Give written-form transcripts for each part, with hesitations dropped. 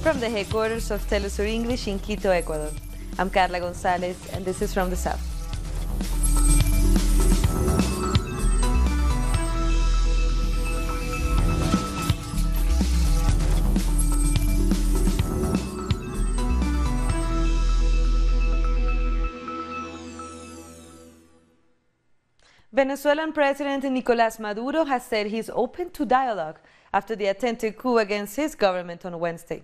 From the headquarters of Telesur English in Quito, Ecuador, I'm Carla Gonzalez, and this is From the South. Venezuelan President Nicolás Maduro has said he's open to dialogue after the attempted coup against his government on Wednesday.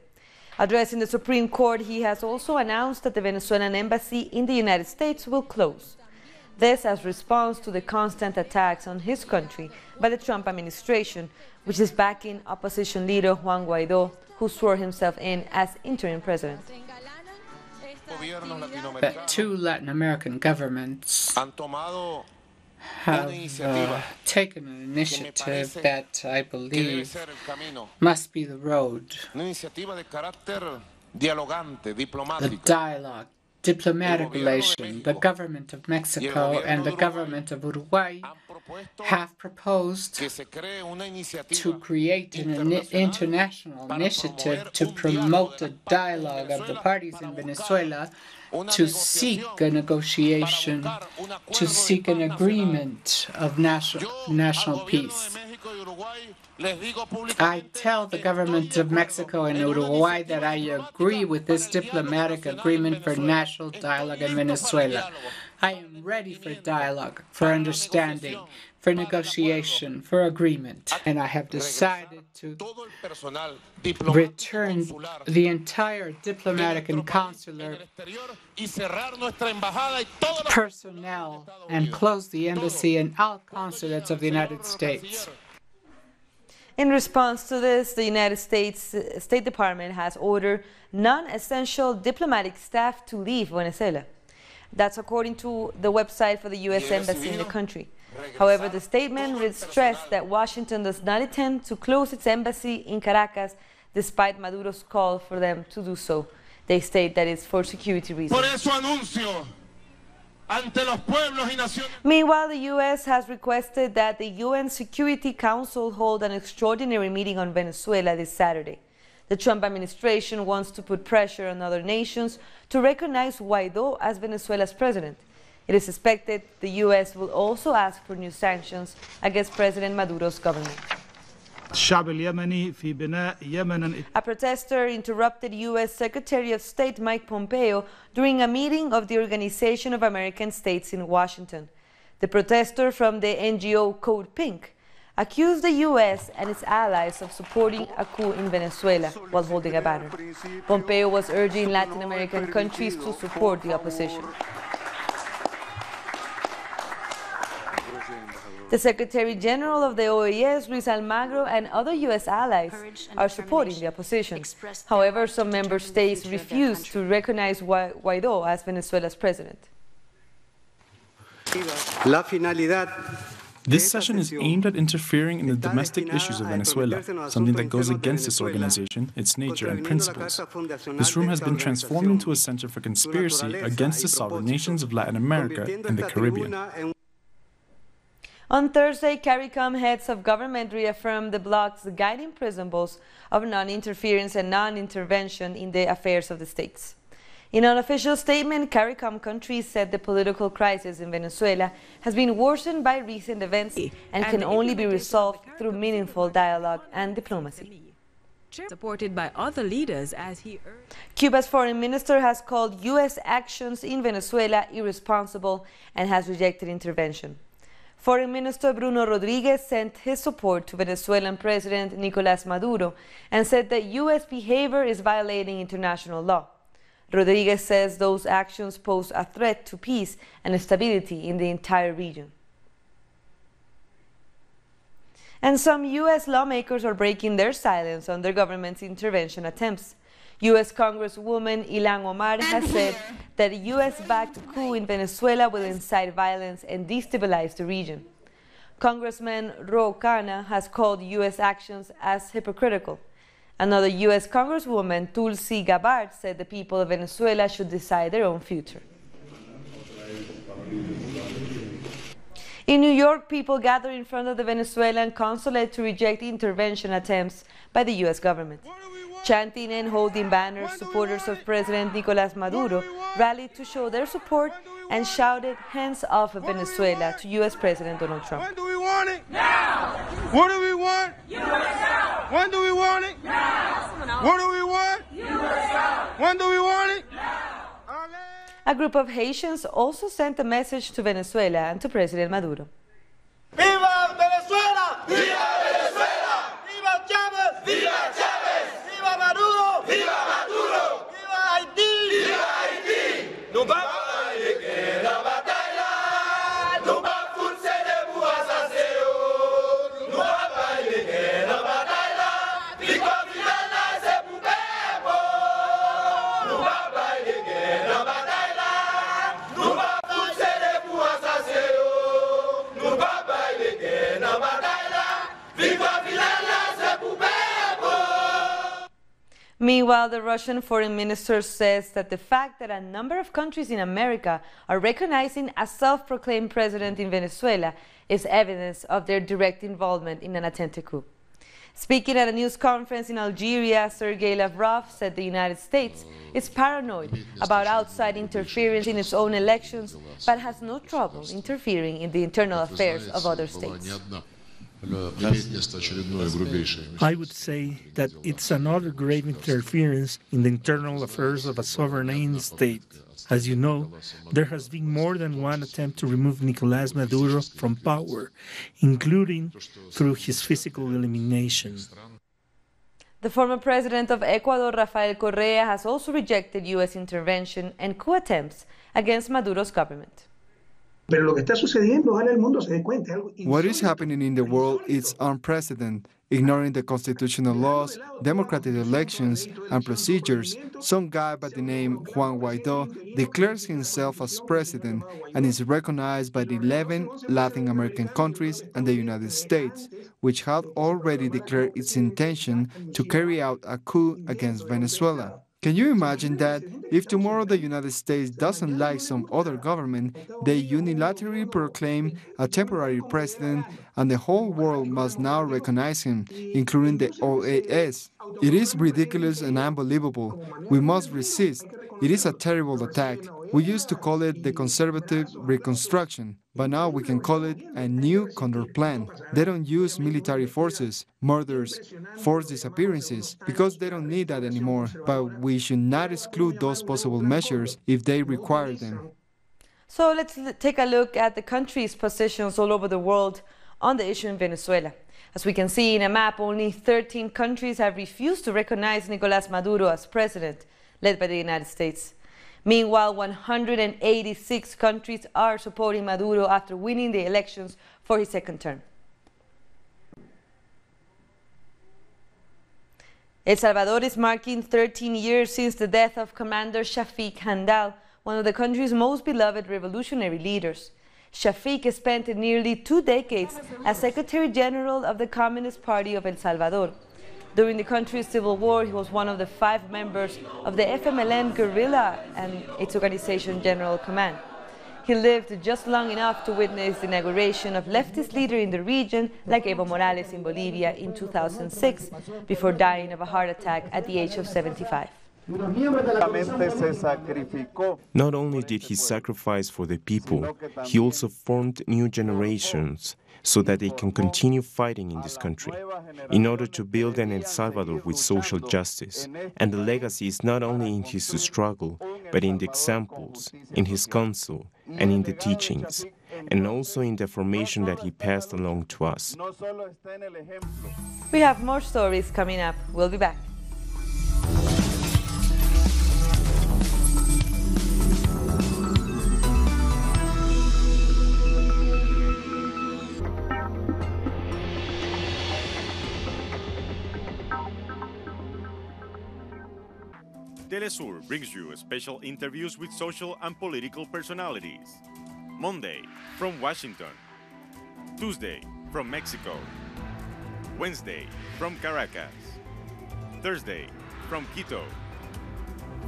Addressing the Supreme Court, he has also announced that the Venezuelan embassy in the United States will close. This as response to the constant attacks on his country by the Trump administration, which is backing opposition leader Juan Guaidó, who swore himself in as interim president. Two Latin American governments have taken an initiative that I believe must be the road. The dialogue, diplomatic relation. The government of Mexico and the government of Uruguay have proposed to create an international initiative to promote a dialogue of the parties in Venezuela to seek a negotiation, to seek an agreement of national peace. I tell the government of Mexico and Uruguay that I agree with this diplomatic agreement for national dialogue in Venezuela. I am ready for dialogue, for understanding, for negotiation, for agreement, and I have decided to return the entire diplomatic and consular personnel and close the embassy and all consulates of the United States. In response to this, the United States State Department has ordered non-essential diplomatic staff to leave Venezuela. That's according to the website for the U.S. Embassy in the country. However, the statement stressed that Washington does not intend to close its embassy in Caracas, despite Maduro's call for them to do so. They state that it's for security reasons. Meanwhile, the U.S. has requested that the UN Security Council hold an extraordinary meeting on Venezuela this Saturday. The Trump administration wants to put pressure on other nations to recognize Guaidó as Venezuela's president. It is expected the U.S. will also ask for new sanctions against President Maduro's government. A protester interrupted U.S. Secretary of State Mike Pompeo during a meeting of the Organization of American States in Washington. The protester from the NGO Code Pink accused the U.S. and its allies of supporting a coup in Venezuela while holding a banner. Pompeo was urging Latin American countries to support the opposition. The Secretary General of the OAS, Luis Almagro, and other U.S. allies are supporting the opposition. However, some member states refuse to recognize Guaidó as Venezuela's president. This session is aimed at interfering in the domestic issues of Venezuela, something that goes against this organization, its nature and principles. This room has been transformed into a center for conspiracy against the sovereign nations of Latin America and the Caribbean. On Thursday, CARICOM heads of government reaffirmed the bloc's guiding principles of non-interference and non-intervention in the affairs of the states. In an official statement, CARICOM countries said the political crisis in Venezuela has been worsened by recent events and can only be resolved through meaningful dialogue and diplomacy. Supported by other leaders as he urged. Cuba's foreign minister has called U.S. actions in Venezuela irresponsible and has rejected intervention. Foreign Minister Bruno Rodriguez sent his support to Venezuelan President Nicolás Maduro and said that U.S. behavior is violating international law. Rodriguez says those actions pose a threat to peace and stability in the entire region. And some U.S. lawmakers are breaking their silence on their government's intervention attempts. U.S. Congresswoman Ilhan Omar has said that a U.S.-backed coup in Venezuela will incite violence and destabilize the region. Congressman Ro Khanna has called U.S. actions as hypocritical. Another U.S. Congresswoman, Tulsi Gabbard, said the people of Venezuela should decide their own future. In New York, people gathered in front of the Venezuelan consulate to reject intervention attempts by the U.S. government. Chanting and holding banners, supporters of President Nicolás Maduro rallied to show their support and shouted, "Hands off of Venezuela," to U.S. President Donald Trump. When do we want it? Now! What do we want? USA! When do we want it? Now! What do we want? USA! When do we want it? Now! A group of Haitians also sent a message to Venezuela and to President Maduro. Viva Venezuela! Viva Venezuela! Viva Chávez! Viva Chávez! Viva Maduro! Viva Maduro! Viva Haití! Viva Haití! Nous vamos la bataille! Nous vamos forcer les bouts assassins! Nous vamos la bataille! Victoire finale, c'est pour Bebo! Nous vamos la bataille! Nous vamos forcer les bouts assassins! Nous vamos la bataille! Victoire finale, c'est pour Bebo! Meanwhile, the Russian foreign minister says that the fact that a number of countries in America are recognizing a self-proclaimed president in Venezuela is evidence of their direct involvement in an attempted coup. Speaking at a news conference in Algeria, Sergei Lavrov said the United States is paranoid about outside interference in its own elections, but has no trouble interfering in the internal affairs of other states. I would say that it's another grave interference in the internal affairs of a sovereign state. As you know, there has been more than one attempt to remove Nicolás Maduro from power, including through his physical elimination. The former president of Ecuador, Rafael Correa, has also rejected U.S. intervention and coup attempts against Maduro's government. What is happening in the world is unprecedented. Ignoring the constitutional laws, democratic elections, and procedures, some guy by the name Juan Guaidó declares himself as president and is recognized by the 11 Latin American countries and the United States, which had already declared its intention to carry out a coup against Venezuela. Can you imagine that? If tomorrow the United States doesn't like some other government, they unilaterally proclaim a temporary president and the whole world must now recognize him, including the OAS. It is ridiculous and unbelievable. We must resist. It is a terrible attack. We used to call it the conservative reconstruction, but now we can call it a new counter plan. They don't use military forces, murders, forced disappearances, because they don't need that anymore. But we should not exclude those possible measures if they require them. So let's take a look at the country's positions all over the world on the issue in Venezuela. As we can see in a map, only 13 countries have refused to recognize Nicolás Maduro as president, led by the United States. Meanwhile, 186 countries are supporting Maduro after winning the elections for his second term. El Salvador is marking 13 years since the death of Commander Shafiq Handal, one of the country's most beloved revolutionary leaders. Shafiq spent nearly 2 decades as Secretary General of the Communist Party of El Salvador. During the country's civil war, he was one of the 5 members of the FMLN guerrilla and its organization General Command. He lived just long enough to witness the inauguration of leftist leader in the region like Evo Morales in Bolivia in 2006, before dying of a heart attack at the age of 75. Not only did he sacrifice for the people, he also formed new generations so that they can continue fighting in this country in order to build an El Salvador with social justice. And the legacy is not only in his struggle, but in the examples, in his counsel, and in the teachings, and also in the formation that he passed along to us. We have more stories coming up. We'll be back. Telesur brings you special interviews with social and political personalities. Monday, from Washington. Tuesday, from Mexico. Wednesday, from Caracas. Thursday, from Quito.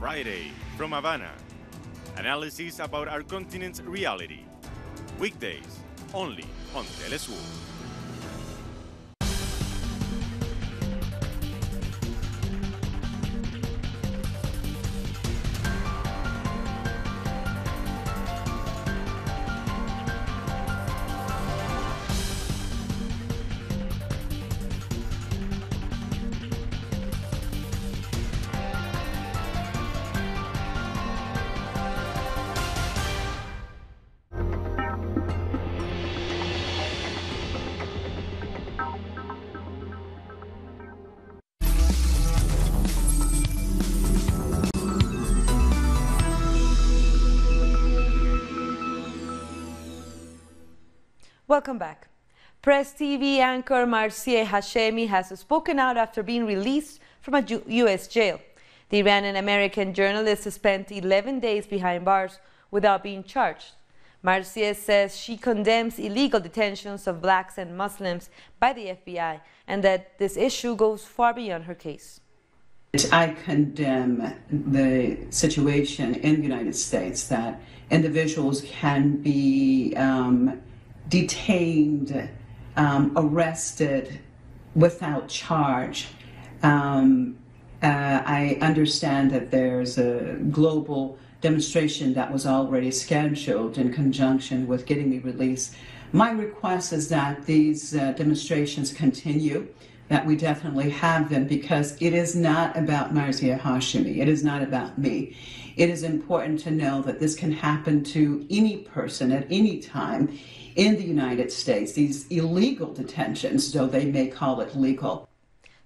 Friday, from Havana. Analysis about our continent's reality. Weekdays, only on Telesur. Welcome back. Press TV anchor Marcia Hashemi has spoken out after being released from a U.S. jail. The Iranian-American journalist spent 11 days behind bars without being charged. Marcia says she condemns illegal detentions of blacks and Muslims by the FBI and that this issue goes far beyond her case. I condemn the situation in the United States that individuals can be detained, arrested without charge. I understand that there's a global demonstration that was already scheduled in conjunction with getting me released. My request is that these demonstrations continue, that we definitely have them, because it is not about Marcia Hashemi. It is not about me. It is important to know that this can happen to any person at any time in the United States, these illegal detentions, though they may call it legal.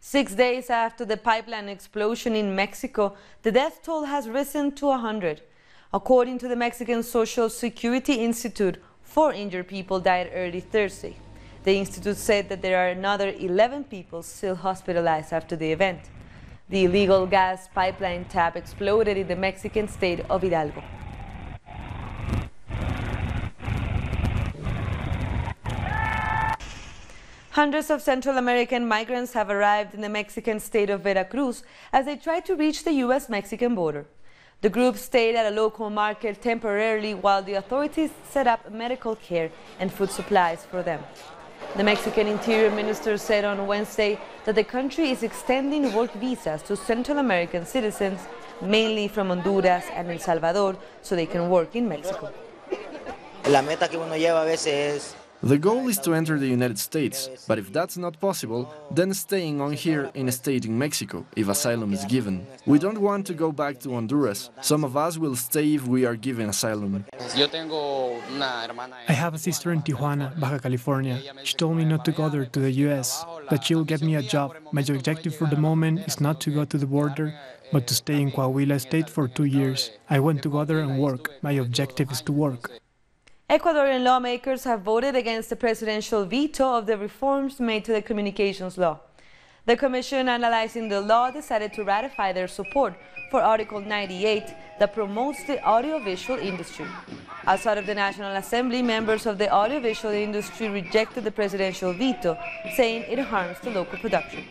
6 days after the pipeline explosion in Mexico, the death toll has risen to 100. According to the Mexican Social Security Institute, 4 injured people died early Thursday. The institute said that there are another 11 people still hospitalized after the event. The illegal gas pipeline tap exploded in the Mexican state of Hidalgo. Hundreds of Central American migrants have arrived in the Mexican state of Veracruz as they try to reach the U.S.-Mexican border. The group stayed at a local market temporarily while the authorities set up medical care and food supplies for them. The Mexican Interior Minister said on Wednesday that the country is extending work visas to Central American citizens, mainly from Honduras and El Salvador, so they can work in Mexico. The goal is to enter the United States, but if that's not possible, then staying on here in a state in Mexico, if asylum is given. We don't want to go back to Honduras. Some of us will stay if we are given asylum. I have a sister in Tijuana, Baja California. She told me not to go there to the US, that she'll get me a job. My objective for the moment is not to go to the border, but to stay in Coahuila State for 2 years. I want to go there and work. My objective is to work. Ecuadorian lawmakers have voted against the presidential veto of the reforms made to the communications law. The commission analyzing the law decided to ratify their support for Article 98 that promotes the audiovisual industry. Outside of the National Assembly, members of the audiovisual industry rejected the presidential veto, saying it harms the local production.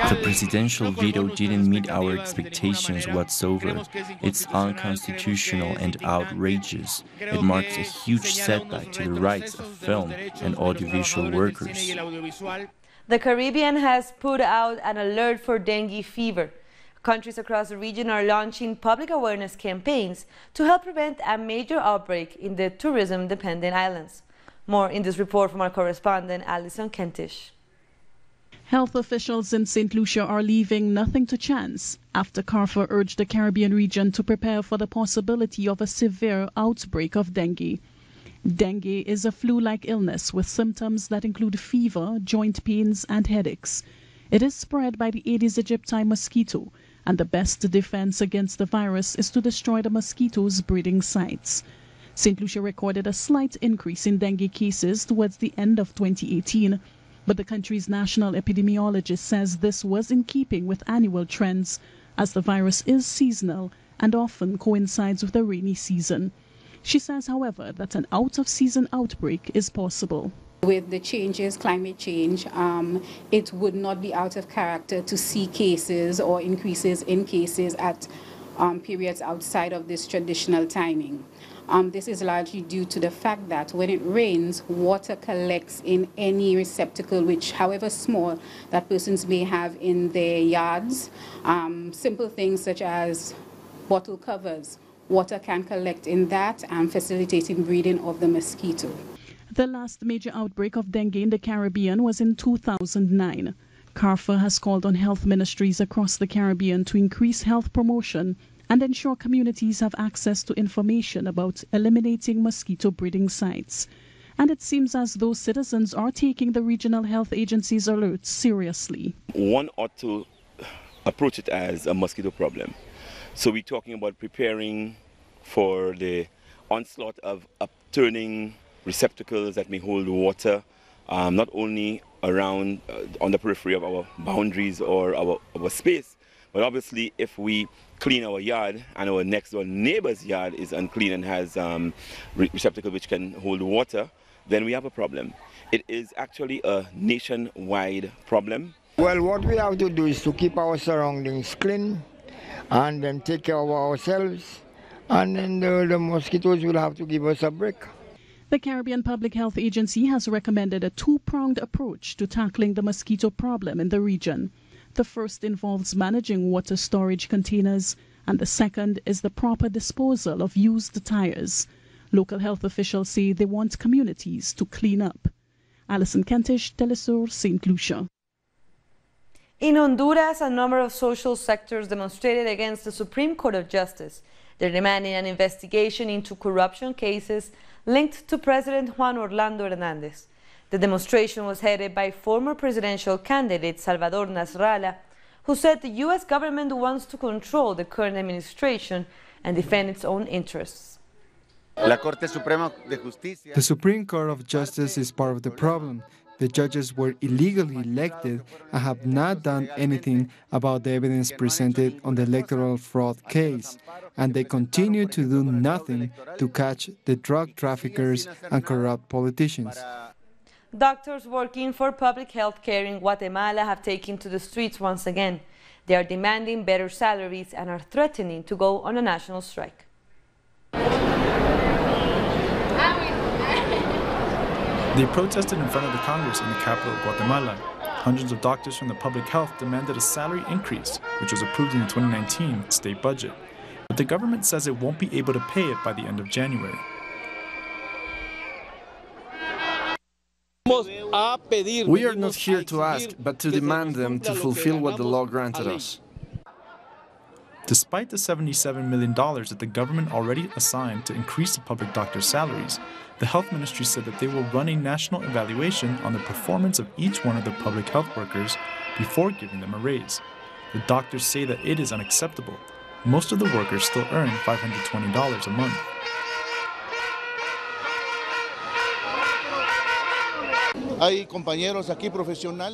The presidential veto didn't meet our expectations whatsoever. It's unconstitutional and outrageous. It marks a huge setback to the rights of film and audiovisual workers. The Caribbean has put out an alert for dengue fever. Countries across the region are launching public awareness campaigns to help prevent a major outbreak in the tourism-dependent islands. More in this report from our correspondent, Alison Kentish. Health officials in St. Lucia are leaving nothing to chance after CARFA urged the Caribbean region to prepare for the possibility of a severe outbreak of dengue. Dengue is a flu-like illness with symptoms that include fever, joint pains, and headaches. It is spread by the Aedes aegypti mosquito, and the best defense against the virus is to destroy the mosquito's breeding sites. St. Lucia recorded a slight increase in dengue cases towards the end of 2018, but the country's national epidemiologist says this was in keeping with annual trends, as the virus is seasonal and often coincides with the rainy season. She says, however, that an out-of-season outbreak is possible. With the changes, climate change, it would not be out of character to see cases or increases in cases at periods outside of this traditional timing. This is largely due to the fact that when it rains, water collects in any receptacle, which, however small, that persons may have in their yards. Simple things such as bottle covers, water can collect in that, facilitating breeding of the mosquito. The last major outbreak of dengue in the Caribbean was in 2009. CARFA has called on health ministries across the Caribbean to increase health promotion and ensure communities have access to information about eliminating mosquito breeding sites. And it seems as though citizens are taking the regional health agency's alerts seriously. One ought to approach it as a mosquito problem. So we're talking about preparing for the onslaught of turning receptacles that may hold water, not only around on the periphery of our boundaries or our space, but obviously if we clean our yard and our next door neighbor's yard is unclean and has receptacles which can hold water, then we have a problem. It is actually a nationwide problem. Well, what we have to do is to keep our surroundings clean and then take care of ourselves, and then the mosquitoes will have to give us a break. The Caribbean Public Health Agency has recommended a two-pronged approach to tackling the mosquito problem in the region. The first involves managing water storage containers, and the second is the proper disposal of used tires. Local health officials say they want communities to clean up. Alison Kentish, Telesur, St. Lucia. In Honduras, a number of social sectors demonstrated against the Supreme Court of Justice. They're demanding an investigation into corruption cases linked to President Juan Orlando Hernández. The demonstration was headed by former presidential candidate Salvador Nasralla, who said the U.S. government wants to control the current administration and defend its own interests. The Supreme Court of Justice is part of the problem. The judges were illegally elected and have not done anything about the evidence presented on the electoral fraud case, and they continue to do nothing to catch the drug traffickers and corrupt politicians. Doctors working for public health care in Guatemala have taken to the streets once again. They are demanding better salaries and are threatening to go on a national strike. They protested in front of the Congress in the capital of Guatemala. Hundreds of doctors from the public health demanded a salary increase, which was approved in the 2019 state budget. But the government says it won't be able to pay it by the end of January. We are not here to ask, but to demand them to fulfill what the law granted us. Despite the $77 million that the government already assigned to increase the public doctors' salaries, the health ministry said that they will run a national evaluation on the performance of each one of the public health workers before giving them a raise. The doctors say that it is unacceptable. Most of the workers still earn $520 a month.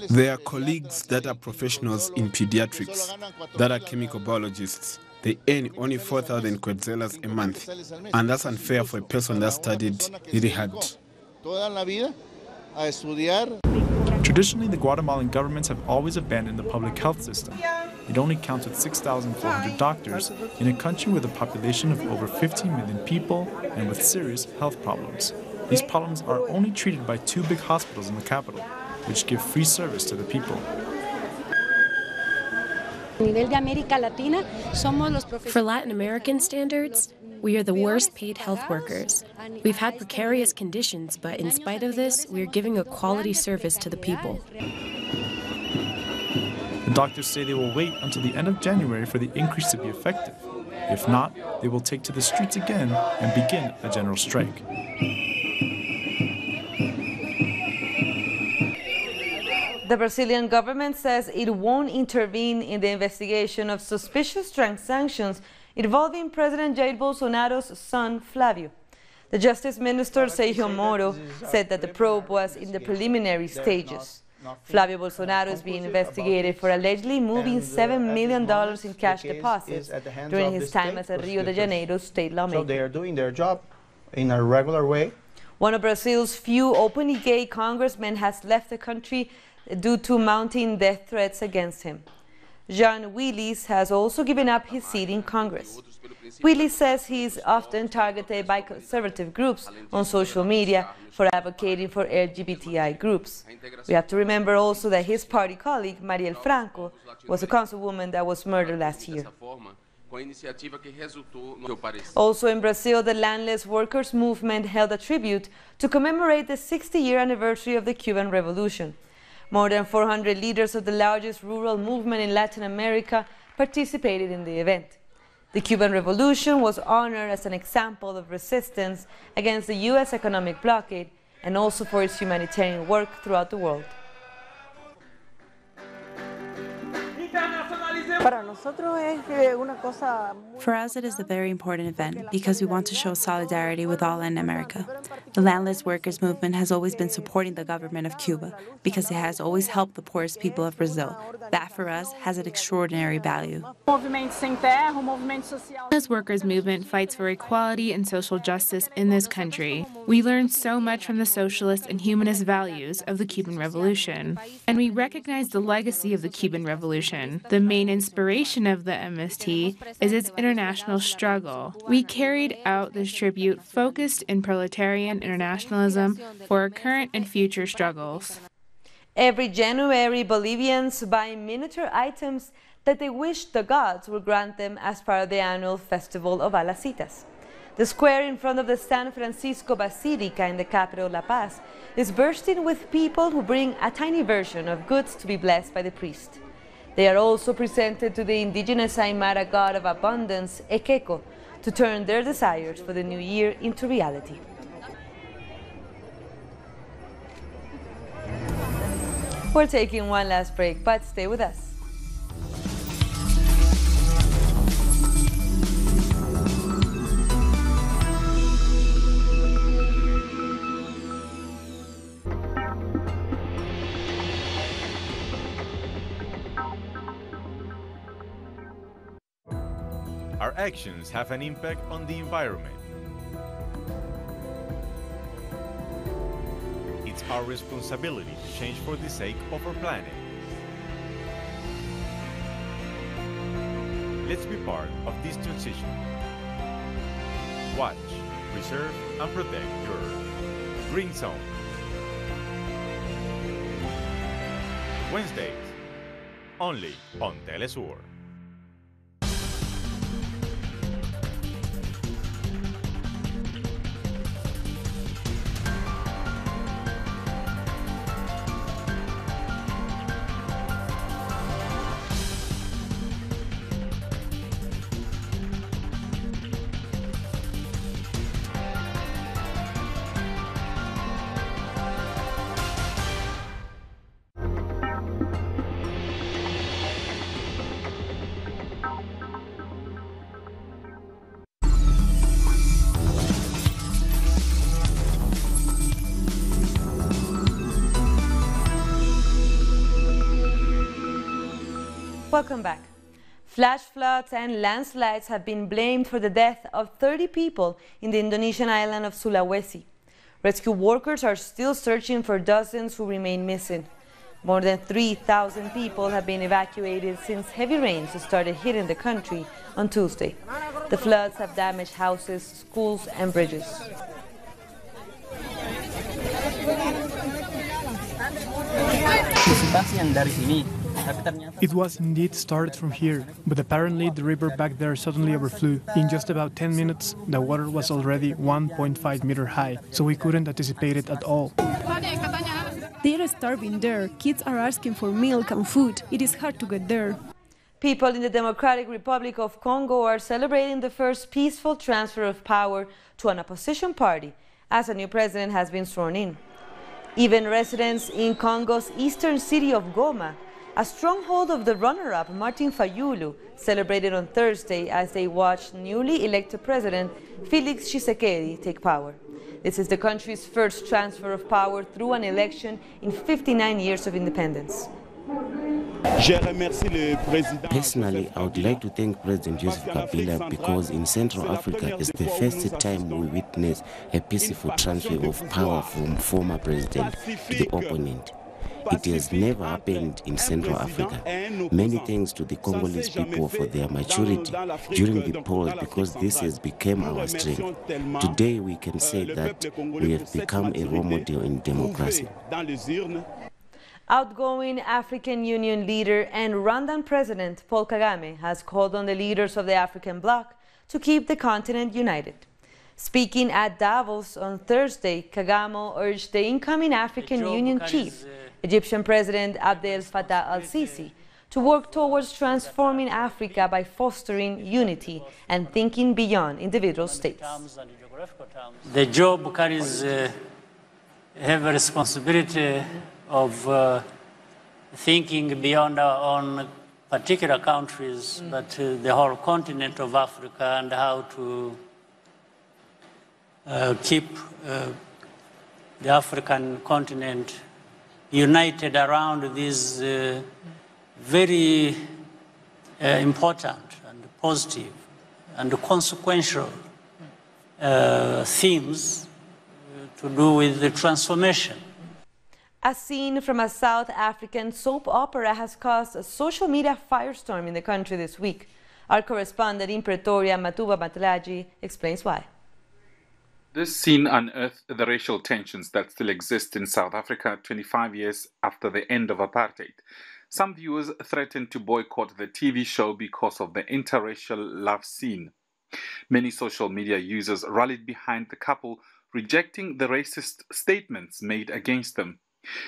There are colleagues that are professionals in pediatrics, that are chemical biologists. They earn only 4,000 quetzales a month, and that's unfair for a person that studied really hard. Traditionally, the Guatemalan governments have always abandoned the public health system. It only counted 6,400 doctors in a country with a population of over 15 million people and with serious health problems. These problems are only treated by 2 big hospitals in the capital, which give free service to the people. For Latin American standards, we are the worst paid health workers. We've had precarious conditions, but in spite of this, we are giving a quality service to the people. The doctors say they will wait until the end of January for the increase to be effective. If not, they will take to the streets again and begin a general strike. The Brazilian government says it won't intervene in the investigation of suspicious transactions involving President Jair Bolsonaro's son, Flavio. The Justice Minister, Sergio Moro, said that the probe was in the preliminary stages. Flavio Bolsonaro is being investigated for allegedly moving $7 million in cash deposits during his time as a Rio de Janeiro state lawmaker. So they are doing their job in a regular way. One of Brazil's few openly gay congressmen has left the country due to mounting death threats against him. Jean Willis has also given up his seat in Congress. Willis says he is often targeted by conservative groups on social media for advocating for LGBTI groups. We have to remember also that his party colleague, Marielle Franco, was a councilwoman that was murdered last year. Also in Brazil, the landless workers movement held a tribute to commemorate the 60-year anniversary of the Cuban Revolution. More than 400 leaders of the largest rural movement in Latin America participated in the event. The Cuban Revolution was honored as an example of resistance against the U.S. economic blockade and also for its humanitarian work throughout the world. For us, it is a very important event because we want to show solidarity with all Latin America. The landless workers movement has always been supporting the government of Cuba because it has always helped the poorest people of Brazil. That, for us, has an extraordinary value. This workers' movement fights for equality and social justice in this country. We learned so much from the socialist and humanist values of the Cuban Revolution, and we recognize the legacy of the Cuban Revolution. The main inspiration of the MST is its international struggle. We carried out this tribute focused in proletarian internationalism for our current and future struggles. Every January, Bolivians buy miniature items that they wish the gods would grant them as part of the annual festival of Alacitas. The square in front of the San Francisco Basilica in the capital, La Paz, is bursting with people who bring a tiny version of goods to be blessed by the priest. They are also presented to the indigenous Aymara god of abundance, Ekeko, to turn their desires for the new year into reality. We're taking one last break, but stay with us. Our actions have an impact on the environment. It's our responsibility to change for the sake of our planet. Let's be part of this transition. Watch, preserve, and protect your Earth. Green Zone. Wednesdays, only on Telesur. Welcome back. Flash floods and landslides have been blamed for the death of 30 people in the Indonesian island of Sulawesi. Rescue workers are still searching for dozens who remain missing. More than 3,000 people have been evacuated since heavy rains started hitting the country on Tuesday. The floods have damaged houses, schools, and bridges. It was indeed started from here, but apparently the river back there suddenly overflew. In just about 10 minutes, the water was already 1.5 meters high, so we couldn't anticipate it at all. They are starving there. Kids are asking for milk and food. It is hard to get there. People in the Democratic Republic of Congo are celebrating the first peaceful transfer of power to an opposition party, as a new president has been sworn in. Even residents in Congo's eastern city of Goma, a stronghold of the runner-up Martin Fayulu, celebrated on Thursday as they watched newly elected President Felix Tshisekedi take power. This is the country's first transfer of power through an election in 59 years of independence. Personally, I would like to thank President Joseph Kabila because in Central Africa it's the first time we witness a peaceful transfer of power from former president to the opponent. It has never happened in Central Africa. Many thanks to the Congolese people for their maturity during the pause because this has become our strength. Today we can say that we have become a role model in democracy. Outgoing African Union leader and Rwandan President Paul Kagame has called on the leaders of the African bloc to keep the continent united. Speaking at Davos on Thursday, Kagame urged the incoming African Union chief, Egyptian President Abdel Fattah al-Sisi, to work towards transforming Africa by fostering unity and thinking beyond individual states. The job carries a heavy responsibility of thinking beyond our own particular countries, but the whole continent of Africa, and how to keep the African continent united around these very important and positive and consequential themes to do with the transformation. A scene from a South African soap opera has caused a social media firestorm in the country this week. Our correspondent in Pretoria, Matuba Matlaji, explains why. This scene unearthed the racial tensions that still exist in South Africa 25 years after the end of apartheid. Some viewers threatened to boycott the TV show because of the interracial love scene. Many social media users rallied behind the couple, rejecting the racist statements made against them.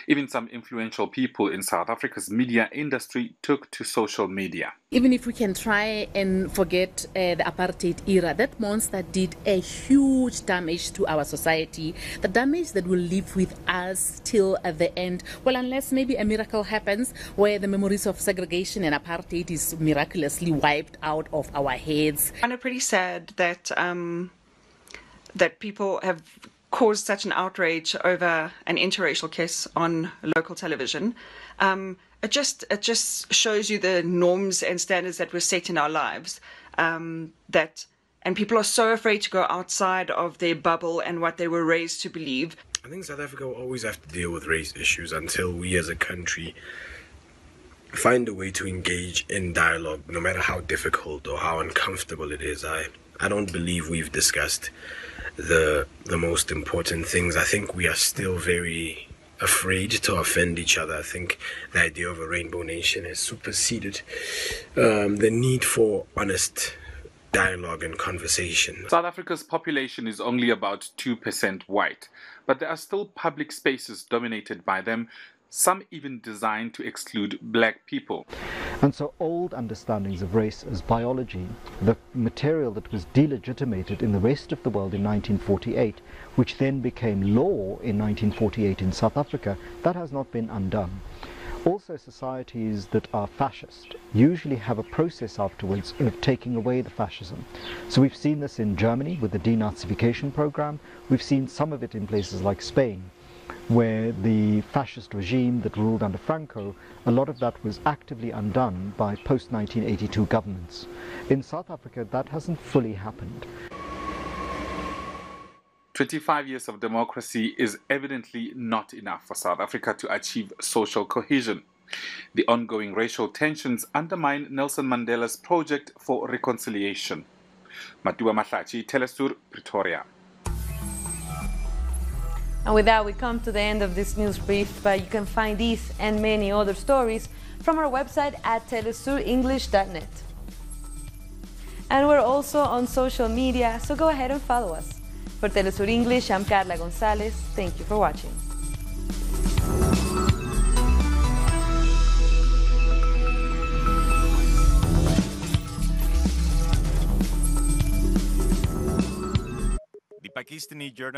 Even some influential people in South Africa's media industry took to social media. Even if we can try and forget the apartheid era, that monster did a huge damage to our society, the damage that will live with us till at the end. Well, unless maybe a miracle happens where the memories of segregation and apartheid is miraculously wiped out of our heads. I find it pretty sad that that people have caused such an outrage over an interracial kiss on local television. It just shows you the norms and standards that were set in our lives, and people are so afraid to go outside of their bubble and what they were raised to believe. I think South Africa will always have to deal with race issues until we as a country find a way to engage in dialogue, no matter how difficult or how uncomfortable it is. I don't believe we've discussed the most important things. I think we are still very afraid to offend each other. I think the idea of a rainbow nation has superseded the need for honest dialogue and conversation. South Africa's population is only about 2% white, but there are still public spaces dominated by them, some even designed to exclude black people. And so old understandings of race as biology, the material that was delegitimated in the rest of the world in 1948, which then became law in 1948 in South Africa, that has not been undone. Also, societies that are fascist usually have a process afterwards of taking away the fascism. So we've seen this in Germany with the denazification program. We've seen some of it in places like Spain, where the fascist regime that ruled under Franco, a lot of that was actively undone by post-1982 governments. In South Africa, that hasn't fully happened. 25 years of democracy is evidently not enough for South Africa to achieve social cohesion. The ongoing racial tensions undermine Nelson Mandela's project for reconciliation. Matuba Matlaji, Telesur, Pretoria. And with that, we come to the end of this news brief, but you can find these and many other stories from our website at telesurenglish.net. And we're also on social media, so go ahead and follow us. For Telesur English, I'm Carla Gonzalez. Thank you for watching. The Pakistani journal